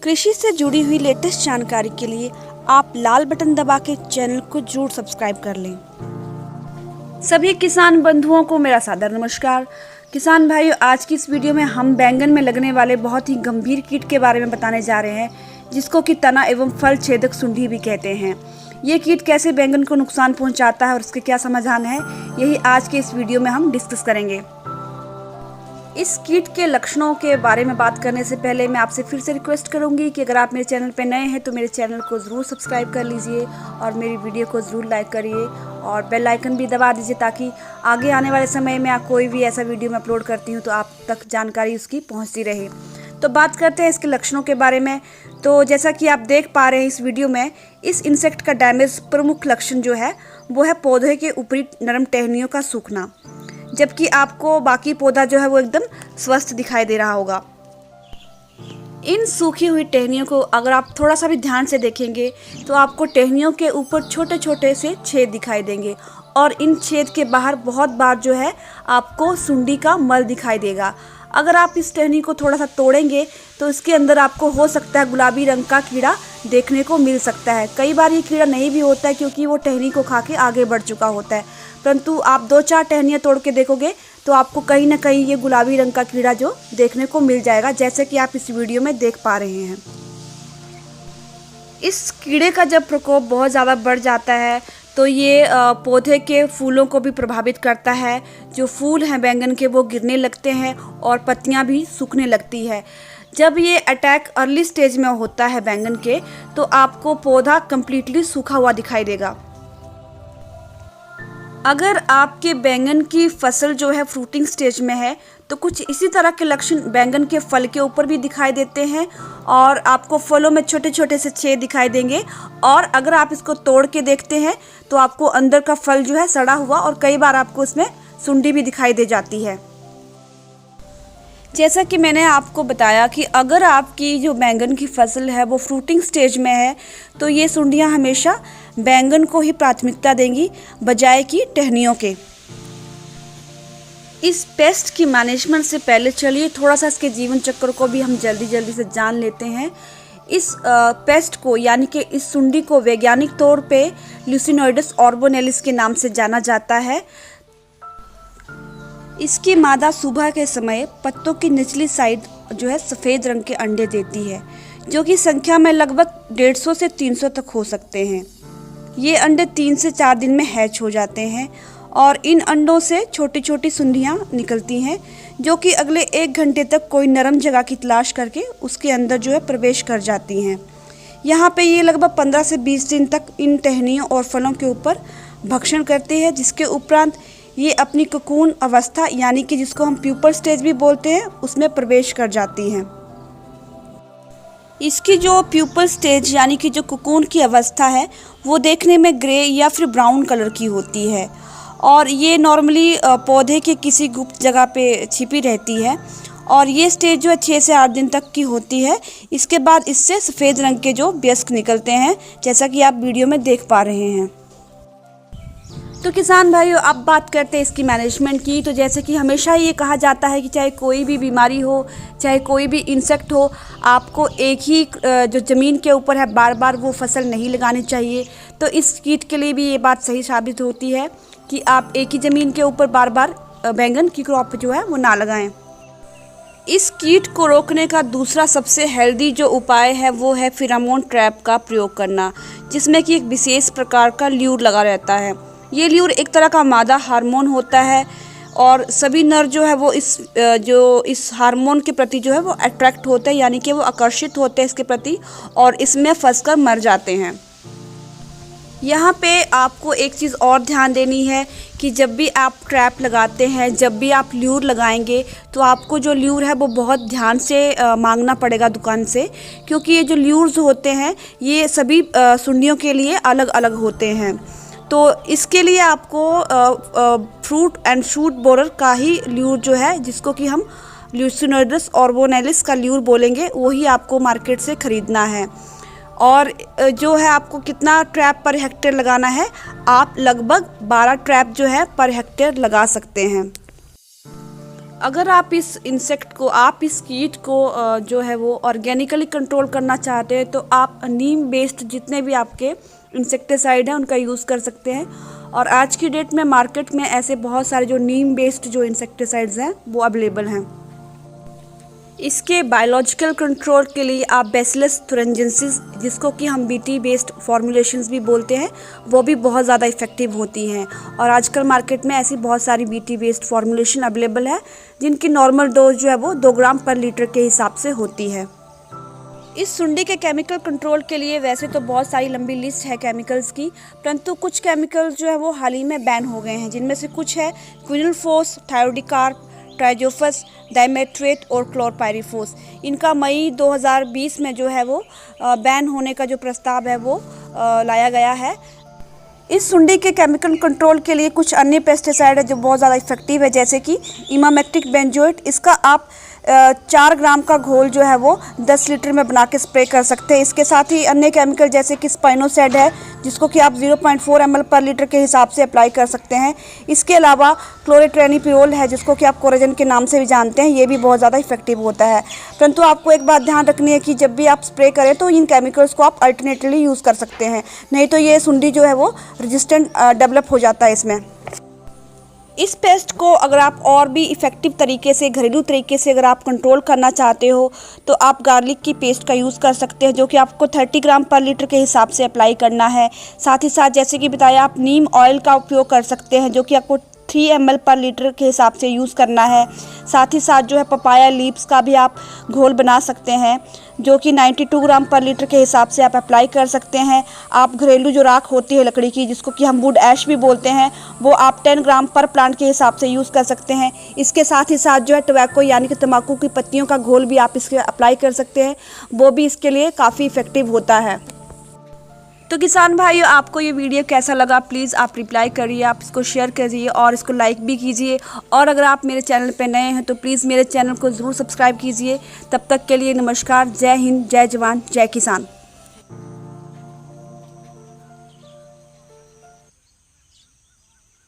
कृषि से जुड़ी हुई लेटेस्ट जानकारी के लिए आप लाल बटन दबा के चैनल को जरूर सब्सक्राइब कर लें। सभी किसान बंधुओं को मेरा सादर नमस्कार। किसान भाइयों, आज की इस वीडियो में हम बैंगन में लगने वाले बहुत ही गंभीर कीट के बारे में बताने जा रहे हैं, जिसको कि तना एवं फल छेदक सुंडी भी कहते हैं। ये कीट कैसे बैंगन को नुकसान पहुंचाता है और इसके क्या समाधान है, यही आज के इस वीडियो में हम डिस्कस करेंगे। इस कीट के लक्षणों के बारे में बात करने से पहले मैं आपसे फिर से रिक्वेस्ट करूंगी कि अगर आप मेरे चैनल पर नए हैं तो मेरे चैनल को ज़रूर सब्सक्राइब कर लीजिए और मेरी वीडियो को ज़रूर लाइक करिए और बेल आइकन भी दबा दीजिए, ताकि आगे आने वाले समय में कोई भी ऐसा वीडियो मैं अपलोड करती हूँ तो आप तक जानकारी उसकी पहुँचती रहे। तो बात करते हैं इसके लक्षणों के बारे में। तो जैसा कि आप देख पा रहे हैं इस वीडियो में, इस इंसेक्ट का डैमेज प्रमुख लक्षण जो है वो है पौधे के ऊपरी नरम टहनियों का सूखना, जबकि आपको बाकी पौधा जो है वो एकदम स्वस्थ दिखाई दे रहा होगा। इन सूखी हुई टहनियों को अगर आप थोड़ा सा भी ध्यान से देखेंगे तो आपको टहनियों के ऊपर छोटे छोटे से छेद दिखाई देंगे और इन छेद के बाहर बहुत बार जो है आपको सुंडी का मल दिखाई देगा। अगर आप इस टहनी को थोड़ा सा तोड़ेंगे तो इसके अंदर आपको हो सकता है गुलाबी रंग का कीड़ा देखने को मिल सकता है। कई बार ये कीड़ा नहीं भी होता है क्योंकि वो टहनी को खा के आगे बढ़ चुका होता है, परंतु आप 2-4 टहनियाँ तोड़ के देखोगे तो आपको कहीं ना कहीं ये गुलाबी रंग का कीड़ा जो देखने को मिल जाएगा, जैसे कि आप इस वीडियो में देख पा रहे हैं। इस कीड़े का जब प्रकोप बहुत ज़्यादा बढ़ जाता है तो ये पौधे के फूलों को भी प्रभावित करता है। जो फूल हैं बैंगन के वो गिरने लगते हैं और पत्तियां भी सूखने लगती है। जब ये अटैक अर्ली स्टेज में होता है बैंगन के, तो आपको पौधा कम्प्लीटली सूखा हुआ दिखाई देगा। अगर आपके बैंगन की फसल जो है फ्रूटिंग स्टेज में है तो कुछ इसी तरह के लक्षण बैंगन के फल के ऊपर भी दिखाई देते हैं और आपको फलों में छोटे छोटे से छेद दिखाई देंगे। और अगर आप इसको तोड़ के देखते हैं तो आपको अंदर का फल जो है सड़ा हुआ और कई बार आपको इसमें सुंडी भी दिखाई दे जाती है। जैसा कि मैंने आपको बताया कि अगर आपकी जो बैंगन की फसल है वो फ्रूटिंग स्टेज में है तो ये सुंडियां हमेशा बैंगन को ही प्राथमिकता देंगी बजाय कि टहनियों के। इस पेस्ट की मैनेजमेंट से पहले चलिए थोड़ा सा इसके जीवन चक्र को भी हम जल्दी से जान लेते हैं। इस पेस्ट को यानी कि इस सुंडी को वैज्ञानिक तौर पे ल्यूसिनोइडस ऑर्बोनेलिस के नाम से जाना जाता है। इसकी मादा सुबह के समय पत्तों की निचली साइड जो है सफ़ेद रंग के अंडे देती है, जो कि संख्या में लगभग 150 से 300 तक हो सकते हैं। ये अंडे 3 से 4 दिन में हैच हो जाते हैं और इन अंडों से छोटी छोटी सुंडियां निकलती हैं, जो कि अगले 1 घंटे तक कोई नरम जगह की तलाश करके उसके अंदर जो है प्रवेश कर जाती हैं। यहाँ पे ये लगभग 15 से 20 दिन तक इन टहनियों और फलों के ऊपर भक्षण करती है, जिसके उपरांत ये अपनी कोकून अवस्था यानी कि जिसको हम प्यूपर स्टेज भी बोलते हैं उसमें प्रवेश कर जाती हैं। इसकी जो प्यूपर स्टेज यानी कि जो कोकून की अवस्था है वो देखने में ग्रे या फिर ब्राउन कलर की होती है और ये नॉर्मली पौधे के किसी गुप्त जगह पे छिपी रहती है और ये स्टेज जो है 6 से 8 दिन तक की होती है। इसके बाद इससे सफ़ेद रंग के जो वयस्क निकलते हैं, जैसा कि आप वीडियो में देख पा रहे हैं। तो किसान भाइयों, अब बात करते हैं इसकी मैनेजमेंट की। तो जैसे कि हमेशा ये कहा जाता है कि चाहे कोई भी बीमारी हो, चाहे कोई भी इंसेक्ट हो, आपको एक ही जो ज़मीन के ऊपर है बार बार वो फसल नहीं लगानी चाहिए। तो इस कीट के लिए भी ये बात सही साबित होती है कि आप एक ही ज़मीन के ऊपर बार बार बैंगन की क्रॉप जो है वो ना लगाएं। इस कीट को रोकने का दूसरा सबसे हेल्दी जो उपाय है वो है फेरोमोन ट्रैप का प्रयोग करना, जिसमें कि एक विशेष प्रकार का ल्यूर लगा रहता है। ये ल्यूर एक तरह का मादा हार्मोन होता है और सभी नर जो है वो इस हार्मोन के प्रति जो है वो अट्रैक्ट होते हैं, यानी कि वो आकर्षित होते हैं इसके प्रति और इसमें फंसकर मर जाते हैं। यहाँ पे आपको एक चीज़ और ध्यान देनी है कि जब भी आप ट्रैप लगाते हैं, जब भी आप ल्यूर लगाएंगे तो आपको जो ल्यूर है वो बहुत ध्यान से मांगना पड़ेगा दुकान से, क्योंकि ये जो ल्यूर्स होते हैं ये सभी सुंडियों के लिए अलग अलग होते हैं। तो इसके लिए आपको फ्रूट एंड शूट बोरर का ही ल्यूर जो है, जिसको कि हम ल्यूसिनोइडस ऑर्बोनेलिस का ल्यूर बोलेंगे, वही आपको मार्केट से ख़रीदना है। और जो है आपको कितना ट्रैप पर हेक्टेयर लगाना है, आप लगभग 12 ट्रैप जो है पर हेक्टेयर लगा सकते हैं। अगर आप इस कीट को जो है वो ऑर्गेनिकली कंट्रोल करना चाहते हैं तो आप नीम बेस्ड जितने भी आपके इंसेक्टिसाइड हैं उनका यूज़ कर सकते हैं। और आज की डेट में मार्केट में ऐसे बहुत सारे जो नीम बेस्ड जो इंसेक्टिसाइड्स हैं वो अवेलेबल हैं। इसके बायोलॉजिकल कंट्रोल के लिए आप बैसिलस thuringiensis, जिसको कि हम बीटी बेस्ड फॉर्मुलेशंस भी बोलते हैं, वो भी बहुत ज़्यादा इफ़ेक्टिव होती हैं। और आजकल मार्केट में ऐसी बहुत सारी बीटी बेस्ड फॉर्मुलेशन अवेलेबल है जिनकी नॉर्मल डोज जो है वो 2 ग्राम पर लीटर के हिसाब से होती है। इस सुंडी के केमिकल कंट्रोल के लिए वैसे तो बहुत सारी लंबी लिस्ट है केमिकल्स की, परंतु कुछ केमिकल्स जो है वो हाल ही में बैन हो गए हैं, जिनमें से कुछ है क्विनोल्फोस, थायोडिकार्प, ट्राइजोफस, डाइमेट्रेट और क्लोरपाइरिफोस। इनका मई 2020 में जो है वो बैन होने का जो प्रस्ताव है वो लाया गया है। इस सुंडी के केमिकल कंट्रोल के लिए कुछ अन्य पेस्टिसाइड है जो बहुत ज़्यादा इफेक्टिव है, जैसे कि इमामेक्टिक बेंजोएट। इसका आप 4 ग्राम का घोल जो है वो 10 लीटर में बना के स्प्रे कर सकते हैं। इसके साथ ही अन्य केमिकल जैसे कि स्पाइनोसाइड है, जिसको कि आप 0.4 ml पर लीटर के हिसाब से अप्लाई कर सकते हैं। इसके अलावा क्लोरेट्रेनिपिरोल है, जिसको कि आप कोराजेन के नाम से भी जानते हैं, ये भी बहुत ज़्यादा इफेक्टिव होता है। परंतु आपको एक बात ध्यान रखनी है कि जब भी आप स्प्रे करें तो इन केमिकल्स को आप अल्टरनेटली यूज़ कर सकते हैं, नहीं तो ये सुंडी जो है वो रेजिस्टेंट डेवलप हो जाता है इसमें। इस पेस्ट को अगर आप और भी इफ़ेक्टिव तरीके से, घरेलू तरीके से अगर आप कंट्रोल करना चाहते हो तो आप गार्लिक की पेस्ट का यूज़ कर सकते हैं, जो कि आपको 30 ग्राम पर लीटर के हिसाब से अप्लाई करना है। साथ ही साथ जैसे कि बताया, आप नीम ऑयल का उपयोग कर सकते हैं, जो कि आपको 3 ml पर लीटर के हिसाब से यूज़ करना है। साथ ही साथ जो है पपाया लीव्स का भी आप घोल बना सकते हैं, जो कि 92 ग्राम पर लीटर के हिसाब से आप अप्लाई कर सकते हैं। आप घरेलू जो राख होती है लकड़ी की, जिसको कि हम वुड ऐश भी बोलते हैं, वो आप 10 ग्राम पर प्लांट के हिसाब से यूज़ कर सकते हैं। इसके साथ ही साथ जो है टोबैको यानी कि तंबाकू की पत्तियों का घोल भी आप इसके अप्लाई कर सकते हैं, वो भी इसके लिए काफ़ी इफ़ेक्टिव होता है। तो किसान भाइयों, आपको ये वीडियो कैसा लगा प्लीज़ आप रिप्लाई करिए, आप इसको शेयर करिए और इसको लाइक भी कीजिए। और अगर आप मेरे चैनल पर नए हैं तो प्लीज़ मेरे चैनल को ज़रूर सब्सक्राइब कीजिए। तब तक के लिए नमस्कार। जय हिंद, जय जवान, जय किसान।